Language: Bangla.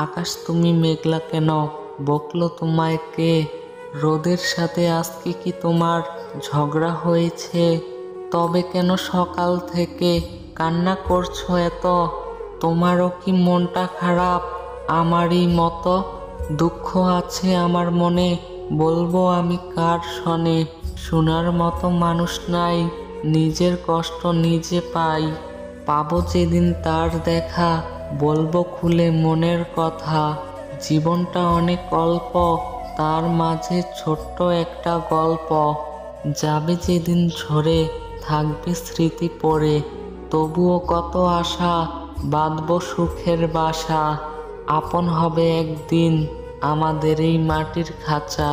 আকাশ তুমি মেঘলা কেন, বকলো তোমায় কে? রোদের সাথে আজকে কি তোমার ঝগড়া হয়েছে? তবে কেন সকাল থেকে কান্না করছো এত? তোমারও কি মনটা খারাপ আমারই মতো? দুঃখ আছে আমার মনে, বলবো আমি কার শনে? শোনার মতো মানুষ নাই, নিজের কষ্ট নিজে পাই। পাবো যেদিন তার দেখা, বলবো খুলে মনের কথা। জীবনটা অনেক অল্প, তার মাঝে ছোট্ট একটা গল্প। যাবে যেদিন ঝরে, থাকবে স্মৃতি পড়ে, তবুও কত আশা, বাঁধবো সুখের বাসা। আপন হবে একদিন আমাদের এই মাটির খাঁচা।